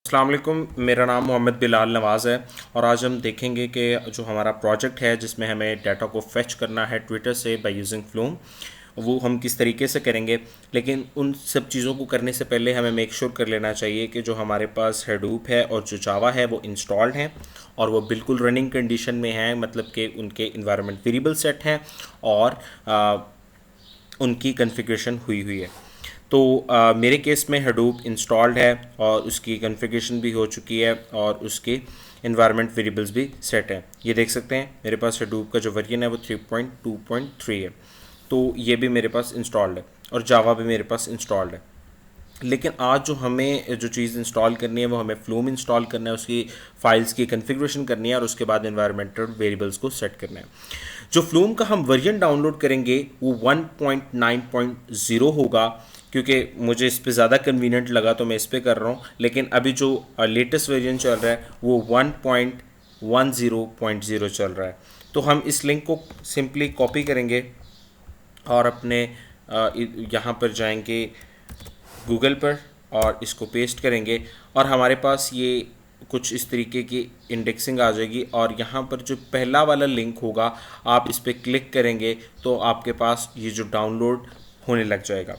अस्सलाम वालेकुम। मेरा नाम मोहम्मद बिलाल नवाज़ है और आज हम देखेंगे कि जो हमारा प्रोजेक्ट है जिसमें हमें डाटा को फेच करना है ट्विटर से बाय यूजिंग फ्लूम, वो हम किस तरीके से करेंगे। लेकिन उन सब चीज़ों को करने से पहले हमें मेक श्योर कर लेना चाहिए कि जो हमारे पास हेडूप है और जो जावा है वो इंस्टॉल्ड हैं और वो बिल्कुल रनिंग कंडीशन में है, मतलब कि उनके इन्वायरमेंट वेरिएबल सेट हैं और उनकी कॉन्फ़िगरेशन हुई हुई है। तो मेरे केस में हडूप इंस्टॉल्ड है और उसकी कॉन्फ़िगरेशन भी हो चुकी है और उसके इन्वायरमेंट वेरिएबल्स भी सेट हैं। ये देख सकते हैं मेरे पास हडूप का जो वर्जन है वो 3.2.3 है, तो ये भी मेरे पास इंस्टॉल्ड है और जावा भी मेरे पास इंस्टॉल्ड है। लेकिन आज जो हमें जो चीज़ इंस्टॉल करनी है वो हमें फ्लूम इंस्टॉल करना है, उसकी फाइल्स की कॉन्फ़िगरेशन करनी है और उसके बाद एनवायरमेंटल वेरिएबल्स को सेट करना है। जो फ्लूम का हम वर्जन डाउनलोड करेंगे वो 1.9.0 होगा, क्योंकि मुझे इस पे ज़्यादा कन्वीनियंट लगा तो मैं इस पे कर रहा हूँ। लेकिन अभी जो लेटेस्ट वर्जन चल रहा है वो 1.10.0 चल रहा है। तो हम इस लिंक को सिंपली कॉपी करेंगे और अपने यहाँ पर जाएंगे गूगल पर और इसको पेस्ट करेंगे और हमारे पास ये कुछ इस तरीके की इंडेक्सिंग आ जाएगी। और यहाँ पर जो पहला वाला लिंक होगा आप इस पर क्लिक करेंगे तो आपके पास ये जो डाउनलोड होने लग जाएगा।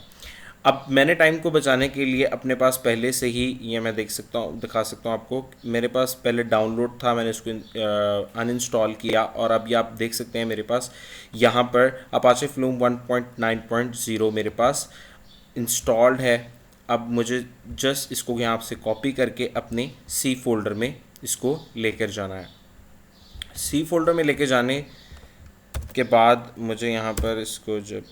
अब मैंने टाइम को बचाने के लिए अपने पास पहले से ही ये मैं दिखा सकता हूँ आपको। मेरे पास पहले डाउनलोड था, मैंने इसको अनइंस्टॉल किया और अब ये आप देख सकते हैं मेरे पास यहाँ पर अपाचे फ्लूम 1.9.0 मेरे पास इंस्टॉल्ड है। अब मुझे जस्ट इसको यहाँ से कॉपी करके अपने सी फोल्डर में इसको लेकर जाना है। सी फोल्डर में लेके जाने के बाद मुझे यहाँ पर इसको जब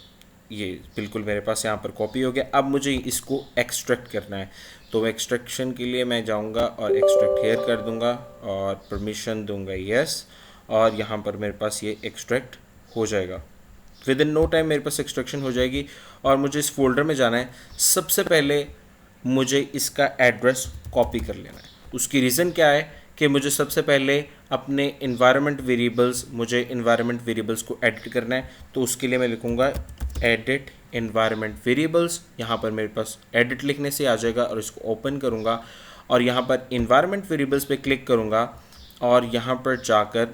ये बिल्कुल मेरे पास यहाँ पर कॉपी हो गया, अब मुझे इसको एक्सट्रैक्ट करना है। तो एक्सट्रैक्शन के लिए मैं जाऊँगा और एक्सट्रैक्ट हेयर कर दूँगा और परमिशन दूँगा यस, और यहाँ पर मेरे पास ये एक्सट्रैक्ट हो जाएगा। विद इन नो टाइम मेरे पास एक्सट्रैक्शन हो जाएगी और मुझे इस फोल्डर में जाना है। सबसे पहले मुझे इसका एड्रेस कॉपी कर लेना है। उसकी रीज़न क्या है कि मुझे सबसे पहले अपने इन्वायरमेंट वेरिएबल्स को एडिट करना है। तो उसके लिए मैं लिखूँगा एडिट इन्वायरमेंट वेरिएबल्स। यहाँ पर मेरे पास एडिट लिखने से आ जाएगा और इसको ओपन करूँगा और यहाँ पर इन्वायरमेंट वेरिएबल्स पे क्लिक करूँगा और यहाँ पर जाकर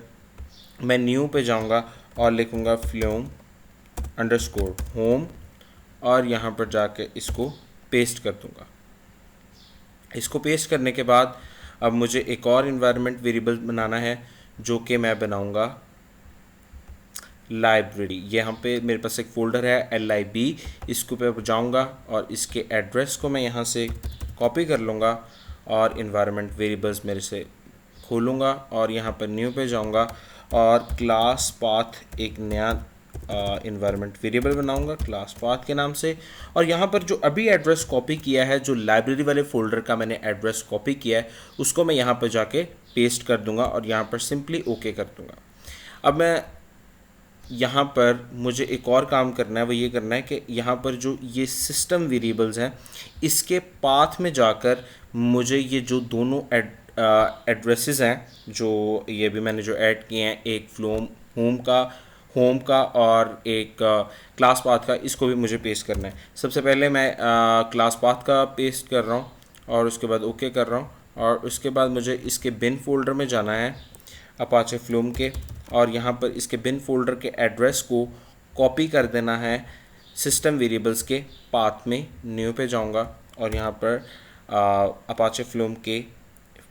मैं न्यू पे जाऊँगा और लिखूँगा फ्लूम अंडरस्कोर होम और यहाँ पर जाके इसको पेस्ट कर दूँगा। इसको पेस्ट करने के बाद अब मुझे एक और इन्वायरमेंट वेरिएबल बनाना है जो कि मैं बनाऊँगा लाइब्रेरी। यहाँ पे मेरे पास एक फ़ोल्डर है LIB, इसको पे जाऊँगा और इसके एड्रेस को मैं यहाँ से कॉपी कर लूँगा और इन्वायरमेंट वेरिएबल्स मेरे से खोलूँगा और यहाँ पर न्यू पे जाऊँगा और क्लास पाथ एक नया इन्वायरमेंट वेरिएबल बनाऊंगा क्लास पाथ के नाम से। और यहाँ पर जो अभी एड्रेस कॉपी किया है, जो लाइब्रेरी वाले फ़ोल्डर का मैंने एड्रेस कॉपी किया है, उसको मैं यहाँ पर जाके पेस्ट कर दूँगा और यहाँ पर सिंपली ओके कर दूँगा। अब मैं यहाँ पर मुझे एक और काम करना है, वो ये करना है कि यहाँ पर जो ये सिस्टम वेरिएबल्स हैं इसके पाथ में जाकर मुझे ये जो दोनों एड्रेसेस हैं जो ये भी मैंने जो ऐड किए हैं, एक फ्लूम होम का और एक क्लास पाथ का, इसको भी मुझे पेस्ट करना है। सबसे पहले मैं क्लास पाथ का पेस्ट कर रहा हूँ और उसके बाद ओके कर रहा हूँ और उसके बाद मुझे इसके बिन फोल्डर में जाना है अपाचे फ्लूम के और यहाँ पर इसके बिन फोल्डर के एड्रेस को कॉपी कर देना है सिस्टम वेरिएबल्स के पाथ में। न्यू पे जाऊँगा और यहाँ पर अपाचे फ्लूम के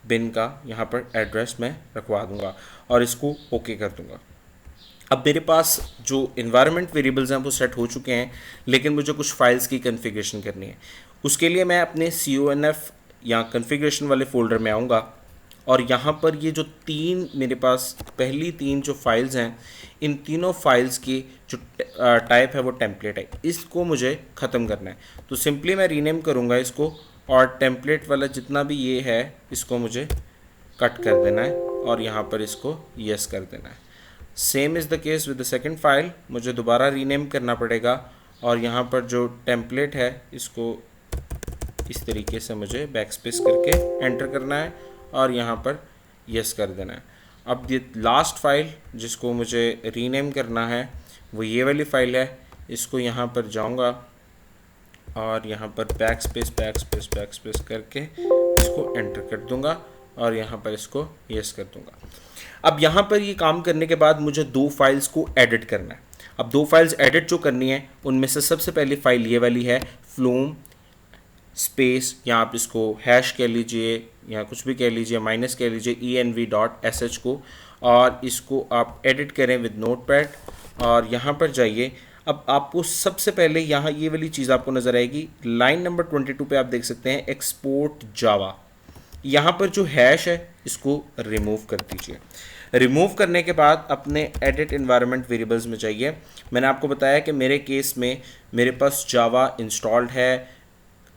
बिन का यहाँ पर एड्रेस मैं रखवा दूँगा और इसको ओके कर दूँगा। अब मेरे पास जो इन्वायरमेंट वेरिएबल्स हैं वो सेट हो चुके हैं, लेकिन मुझे कुछ फाइल्स की कॉन्फ़िगरेशन करनी है। उसके लिए मैं अपने CONF या कॉन्फ़िगरेशन वाले फ़ोल्डर में आऊँगा और यहाँ पर ये जो तीन मेरे पास पहली तीन जो फाइल्स हैं, इन तीनों फाइल्स की जो टाइप है वो टेम्पलेट है, इसको मुझे ख़त्म करना है। तो सिंपली मैं रीनेम करूँगा इसको और टेम्पलेट वाला जितना भी ये है इसको मुझे कट कर देना है और यहाँ पर इसको यस कर देना है। Same is the case with the second file, मुझे दोबारा रीनेम करना पड़ेगा और यहाँ पर जो टेम्पलेट है इसको इस तरीके से मुझे बैकस्पेस करके एंटर करना है और यहाँ पर यस कर देना है। अब ये लास्ट फाइल जिसको मुझे रीनेम करना है वो ये वाली फ़ाइल है, इसको यहाँ पर जाऊँगा और यहाँ पर बैकस्पेस करके इसको इसको एंटर कर दूंगा और यहाँ पर इसको यस कर दूंगा। अब यहाँ पर ये काम करने के बाद मुझे दो फाइल्स को एडिट करना है। अब दो फाइल्स एडिट जो करनी है उनमें से सबसे पहली फाइल ये वाली है फ्लूम स्पेस, या आप इसको हैश कह लीजिए या कुछ भी कह लीजिए, माइनस कह लीजिए env.sh को, और इसको आप एडिट करें विद नोटपैड और यहाँ पर जाइए। अब आपको सबसे पहले यहाँ ये वाली चीज़ आपको नज़र आएगी, लाइन नंबर 22 पे आप देख सकते हैं एक्सपोर्ट जावा। यहाँ पर जो हैश है इसको रिमूव कर दीजिए। रिमूव करने के बाद अपने एडिट एनवायरनमेंट वेरिएबल्स में जाइए। मैंने आपको बताया कि मेरे केस में मेरे पास जावा इंस्टॉल्ड है,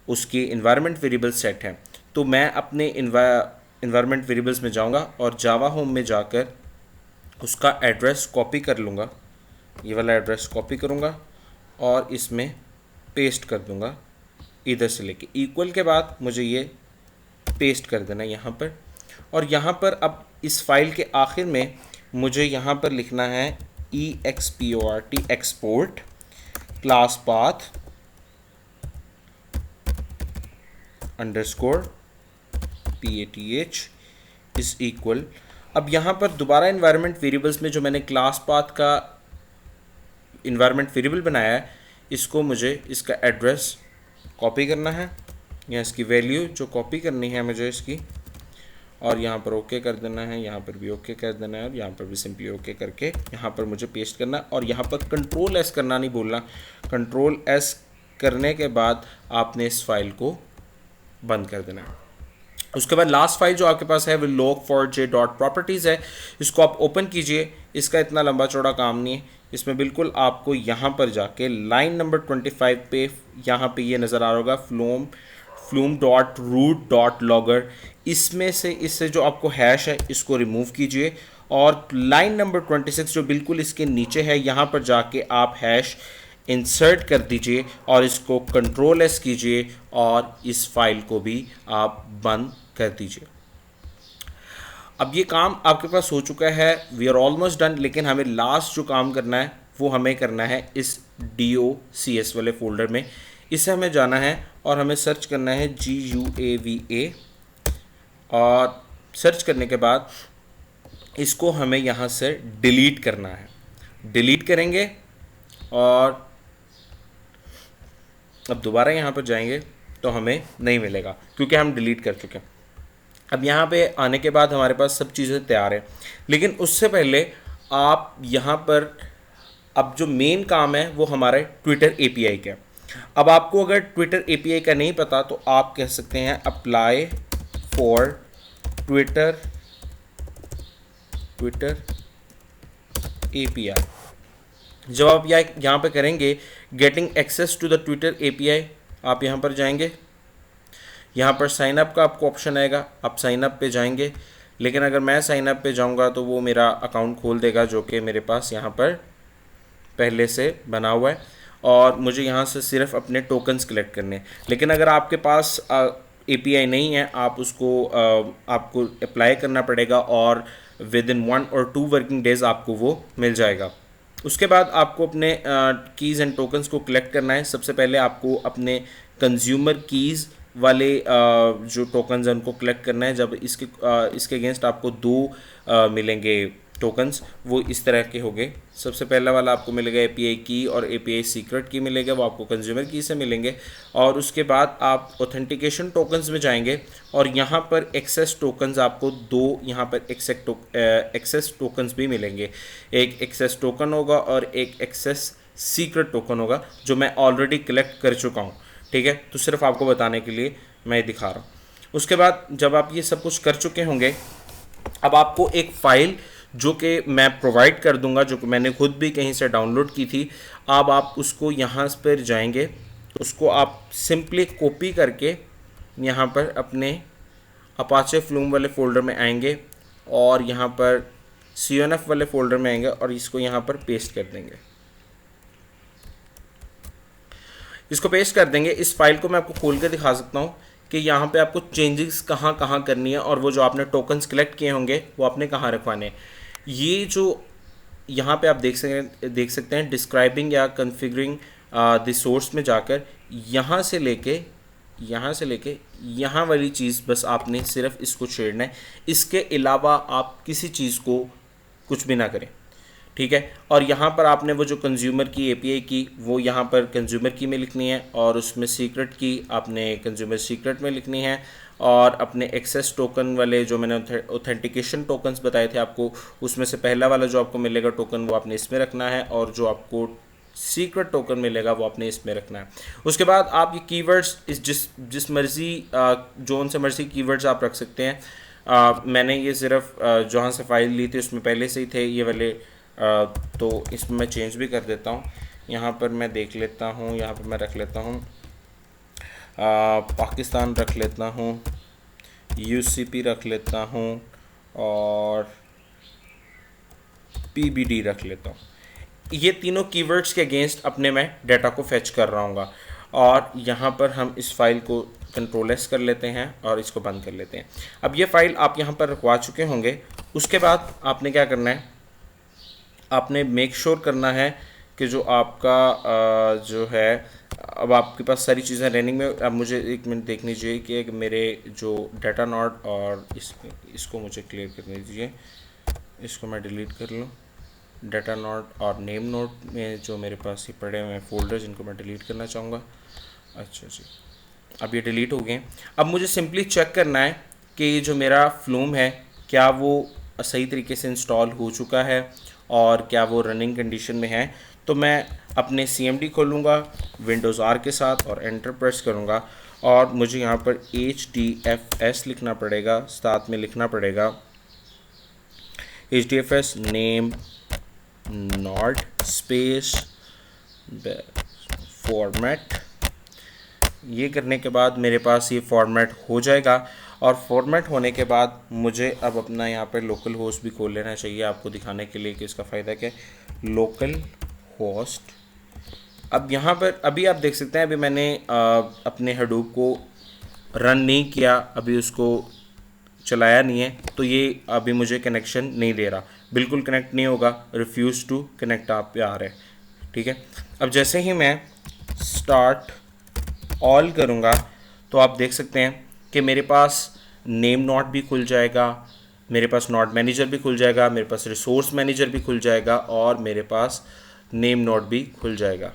उसकी एनवायरनमेंट वेरिएबल सेट है, तो मैं अपने एनवायरनमेंट वेरिएबल्स में जाऊंगा और जावा होम में जाकर उसका एड्रेस कॉपी कर लूँगा, ये वाला एड्रेस कॉपी करूँगा और इसमें पेस्ट कर दूँगा, इधर से लेके इक्वल के बाद मुझे ये पेस्ट कर देना यहाँ पर। और यहाँ पर अब इस फाइल के आखिर में मुझे यहाँ पर लिखना है export export class path underscore path is equal. अब यहाँ पर दोबारा इन्वायरमेंट वेरिएबल्स में जो मैंने क्लास पाथ का इन्वायरमेंट वेरिएबल बनाया है, इसको मुझे इसका एड्रेस कॉपी करना है या इसकी वैल्यू जो कॉपी करनी है मुझे इसकी, और यहाँ पर ओके कर देना है, यहाँ पर भी ओके कर देना है और यहाँ पर भी सिंपली ओके करके यहाँ पर मुझे पेस्ट करना है। और यहाँ पर कंट्रोल एस करना नहीं भूलना, कंट्रोल एस करने के बाद आपने इस फाइल को बंद कर देना है। उसके बाद लास्ट फाइल जो आपके पास है वो log4j.properties है, इसको आप ओपन कीजिए। इसका इतना लंबा चौड़ा काम नहीं है, इसमें बिल्कुल आपको यहाँ पर जाके लाइन नंबर 25 पे यहाँ पे ये नज़र आ रहा होगा flume.root.logger, इसमें से इससे जो आपको हैश है इसको रिमूव कीजिए और लाइन नंबर 26 जो बिल्कुल इसके नीचे है यहाँ पर जाके आप हैश इंसर्ट कर दीजिए और इसको कंट्रोल एस कीजिए और इस फाइल को भी आप बंद कर दीजिए। अब ये काम आपके पास हो चुका है, वी आर ऑलमोस्ट डन। लेकिन हमें लास्ट जो काम करना है वो हमें करना है इस docs वाले फोल्डर में। इसे हमें जाना है और हमें सर्च करना है GUAVA, और सर्च करने के बाद इसको हमें यहाँ से डिलीट करना है। डिलीट करेंगे और अब दोबारा यहाँ पर जाएंगे तो हमें नहीं मिलेगा क्योंकि हम डिलीट कर चुके हैं। अब यहाँ पे आने के बाद हमारे पास सब चीज़ें तैयार है, लेकिन उससे पहले आप यहाँ पर अब जो मेन काम है वो हमारे ट्विटर API का है। अब आपको अगर ट्विटर API का नहीं पता तो आप कह सकते हैं अप्लाई फॉर ट्विटर API। जब आप यहाँ पे करेंगे getting access to the Twitter API, आप यहाँ पर जाएंगे, यहाँ पर साइन अप का आपको ऑप्शन आएगा, आप साइन अप पे जाएंगे। लेकिन अगर मैं साइन अप पे जाऊँगा तो वो मेरा अकाउंट खोल देगा जो कि मेरे पास यहाँ पर पहले से बना हुआ है और मुझे यहाँ से सिर्फ अपने टोकन्स कलेक्ट करने हैं। लेकिन अगर आपके पास API नहीं है, आप उसको आपको अप्लाई करना पड़ेगा और विद इन 1 और 2 वर्किंग डेज आपको वो मिल जाएगा। उसके बाद आपको अपने कीज़ एंड टोकन्स को कलेक्ट करना है। सबसे पहले आपको अपने कंज्यूमर कीज़ वाले जो टोकन्स हैं उनको कलेक्ट करना है। जब इसके अगेंस्ट आपको 2 मिलेंगे टोकन्स, वो इस तरह के होंगे। सबसे पहला वाला आपको मिलेगा API की और API सीक्रेट की मिलेगा, वो आपको कंज्यूमर की से मिलेंगे। और उसके बाद आप ऑथेंटिकेशन टोकन्स में जाएंगे और यहाँ पर एक्सेस टोकन्स आपको 2 यहाँ पर एक्सेस टोकन्स भी मिलेंगे। एक एक्सेस टोकन होगा और एक एक्सेस सीक्रेट टोकन होगा जो मैं ऑलरेडी कलेक्ट कर चुका हूँ। ठीक है, तो सिर्फ आपको बताने के लिए मैं दिखा रहा हूँ। उसके बाद जब आप ये सब कुछ कर चुके होंगे, अब आपको एक फ़ाइल जो कि मैं प्रोवाइड कर दूंगा, जो कि मैंने खुद भी कहीं से डाउनलोड की थी, अब आप उसको यहाँ पर जाएंगे, उसको आप सिंपली कॉपी करके यहाँ पर अपने अपाचे फ्लूम वाले फ़ोल्डर में आएंगे और यहाँ पर CONF वाले फ़ोल्डर में आएंगे और इसको यहाँ पर पेस्ट कर देंगे। इसको पेस्ट कर देंगे। इस फाइल को मैं आपको खोल के दिखा सकता हूँ कि यहाँ पे आपको चेंजेस कहाँ कहाँ करनी है और वो जो आपने टोकन्स कलेक्ट किए होंगे वो आपने कहाँ रखवाने हैं। ये जो यहाँ पे आप देख सकते हैं डिस्क्राइबिंग या कन्फिगरिंग द सोर्स में जाकर यहाँ से लेके यहाँ से लेके यहाँ वाली चीज़ बस आपने सिर्फ इसको छेड़ना है, इसके अलावा आप किसी चीज़ को कुछ भी ना करें, ठीक है। और यहाँ पर आपने वो जो कंज्यूमर की एपीआई की वो यहाँ पर कंज्यूमर की में लिखनी है, और उसमें सीक्रेट की आपने कंज्यूमर सीक्रेट में लिखनी है, और अपने एक्सेस टोकन वाले जो मैंने ऑथेंटिकेशन टोकन्स बताए थे आपको, उसमें से पहला वाला जो आपको मिलेगा टोकन वो आपने इसमें रखना है, और जो आपको सीक्रेट टोकन मिलेगा वो आपने इसमें रखना है। उसके बाद आप ये कीवर्ड्स इस जिस मर्ज़ी जोन से मर्ज़ी कीवर्ड्स आप रख सकते हैं। मैंने ये सिर्फ जहाँ से फ़ाइल ली थी उसमें पहले से ही थे ये वाले, तो इसमें मैं चेंज भी कर देता हूँ। यहाँ पर मैं देख लेता हूँ, यहाँ पर मैं रख लेता हूँ पाकिस्तान रख लेता हूँ, यूसीपी रख लेता हूँ, और पीबीडी रख लेता हूँ। ये तीनों कीवर्ड्स के अगेंस्ट अपने मैं डाटा को फेच कर रहा हूँ, और यहाँ पर हम इस फाइल को कंट्रोल एस कर लेते हैं और इसको बंद कर लेते हैं। अब ये फाइल आप यहाँ पर रखवा चुके होंगे। उसके बाद आपने क्या करना है, आपने मेक श्योर करना है कि जो आपका जो है, अब आपके पास सारी चीज़ें रनिंग में। अब मुझे एक मिनट देखनी चाहिए कि मेरे जो डाटा नोड और इसको मुझे क्लियर करने दीजिए, इसको मैं डिलीट कर लूँ। डाटा नोड और नेम नोड में जो मेरे पास ये पड़े हुए हैं फोल्डर्स, इनको मैं डिलीट करना चाहूँगा। अच्छा जी, अब ये डिलीट हो गए। अब मुझे सिंपली चेक करना है कि ये जो मेरा फ्लूम है क्या वो सही तरीके से इंस्टॉल हो चुका है और क्या वो रनिंग कंडीशन में है। तो मैं अपने CMD खोलूँगा विंडोज़ R के साथ और एंटर प्रेस करूँगा, और मुझे यहाँ पर HDFS लिखना पड़ेगा, साथ में लिखना पड़ेगा HDFS name not space format. ये करने के बाद मेरे पास ये फॉर्मेट हो जाएगा, और फॉर्मेट होने के बाद मुझे अब अपना यहाँ पर लोकल होस्ट भी खोल लेना चाहिए आपको दिखाने के लिए कि इसका फ़ायदा क्या है। लोकल होस्ट, अब यहाँ पर अभी आप देख सकते हैं, अभी मैंने अपने हडूप को रन नहीं किया, अभी उसको चलाया नहीं है, तो ये अभी मुझे कनेक्शन नहीं दे रहा, बिल्कुल कनेक्ट नहीं होगा, रिफ्यूज़ टू कनेक्ट आप पे आ रहा है, ठीक है। अब जैसे ही मैं स्टार्ट ऑल करूँगा तो आप देख सकते हैं कि मेरे पास नेम नोड भी खुल जाएगा, मेरे पास नोड मैनेजर भी खुल जाएगा, मेरे पास रिसोर्स मैनेजर भी खुल जाएगा, और मेरे पास नेम नोड भी खुल जाएगा,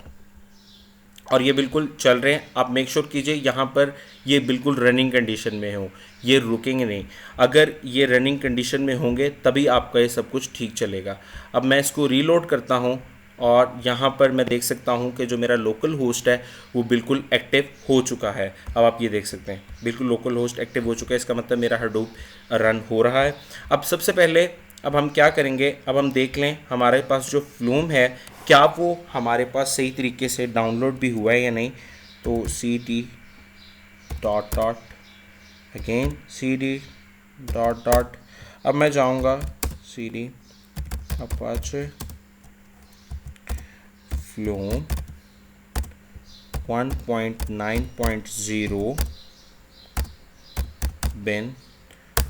और ये बिल्कुल चल रहे हैं। आप मेक श्योर कीजिए यहाँ पर ये बिल्कुल रनिंग कंडीशन में हो, ये रुकेंगे नहीं। अगर ये रनिंग कंडीशन में होंगे तभी आपका ये सब कुछ ठीक चलेगा। अब मैं इसको रीलोड करता हूँ, और यहाँ पर मैं देख सकता हूँ कि जो मेरा लोकल होस्ट है वो बिल्कुल एक्टिव हो चुका है। अब आप ये देख सकते हैं बिल्कुल लोकल होस्ट एक्टिव हो चुका है, इसका मतलब मेरा हडूप रन हो रहा है। अब सबसे पहले अब हम क्या करेंगे, अब हम देख लें हमारे पास जो फ्लूम है क्या वो हमारे पास सही तरीके से डाउनलोड भी हुआ है या नहीं। तो cd dot dot again cd dot dot, अब मैं जाऊंगा cd अपाचे फ्लूम 1.9.0 बिन,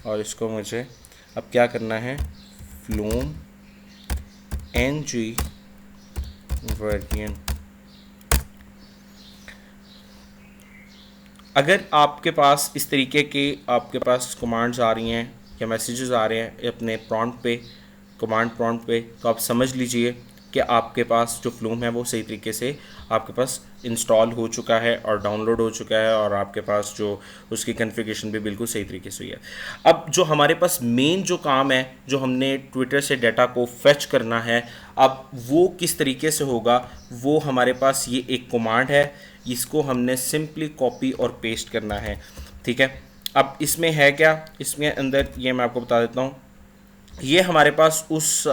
और इसको मुझे अब क्या करना है, फ्लूम ng वर्जन। अगर आपके पास इस तरीके के आपके पास कमांड्स आ रही हैं या मैसेजेस आ रहे हैं अपने प्रॉम्प्ट पे, कमांड प्रॉम्प्ट पे, तो आप समझ लीजिए कि आपके पास जो फ्लूम है वो सही तरीके से आपके पास इंस्टॉल हो चुका है और डाउनलोड हो चुका है, और आपके पास जो उसकी कॉन्फ़िगरेशन भी बिल्कुल सही तरीके से हुई है। अब जो हमारे पास मेन जो काम है, जो हमने ट्विटर से डाटा को फेच करना है, अब वो किस तरीके से होगा, वो हमारे पास ये एक कमांड है, इसको हमने सिंपली कॉपी और पेस्ट करना है, ठीक है। अब इसमें है क्या, इसमें अंदर ये मैं आपको बता देता हूँ, ये हमारे पास उस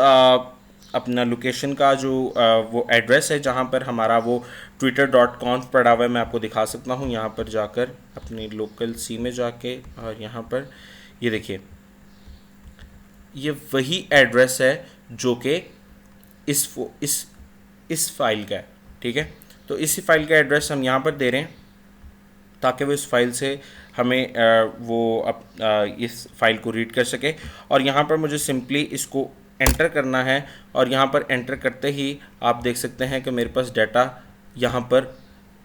अपना लोकेशन का जो वो एड्रेस है जहाँ पर हमारा वो twitter.conf पड़ा हुआ है, मैं आपको दिखा सकता हूँ। यहाँ पर जाकर अपनी लोकल सी में जाके, और यहाँ पर ये देखिए ये वही एड्रेस है जो कि इस फाइल का है, ठीक है। तो इसी फाइल का एड्रेस हम यहाँ पर दे रहे हैं ताकि वो इस फाइल से हमें इस फाइल को रीड कर सके। और यहाँ पर मुझे सिंपली इसको एंटर करना है, और यहाँ पर एंटर करते ही आप देख सकते हैं कि मेरे पास डाटा यहाँ पर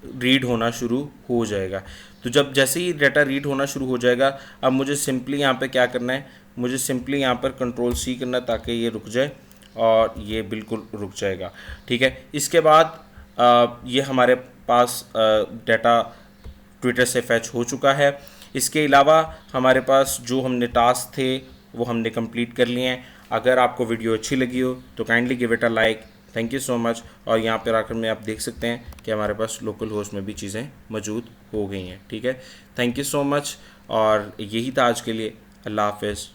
रीड होना शुरू हो जाएगा। तो जब जैसे ही डाटा रीड होना शुरू हो जाएगा, अब मुझे सिंपली यहाँ पे क्या करना है, मुझे सिंपली यहाँ पर कंट्रोल-C करना है ताकि ये रुक जाए, और ये बिल्कुल रुक जाएगा। ठीक है, इसके बाद ये हमारे पास डाटा ट्विटर से फैच हो चुका है। इसके अलावा हमारे पास जो हमने टास्क थे वो हमने कंप्लीट कर लिए हैं। अगर आपको वीडियो अच्छी लगी हो तो kindly give it a like. Thank you so much. और यहाँ पर आकर में आप देख सकते हैं कि हमारे पास लोकल होस्ट में भी चीज़ें मौजूद हो गई हैं। ठीक है, थैंक यू सो मच, और यही था आज के लिए। अल्लाह हाफ़िज़।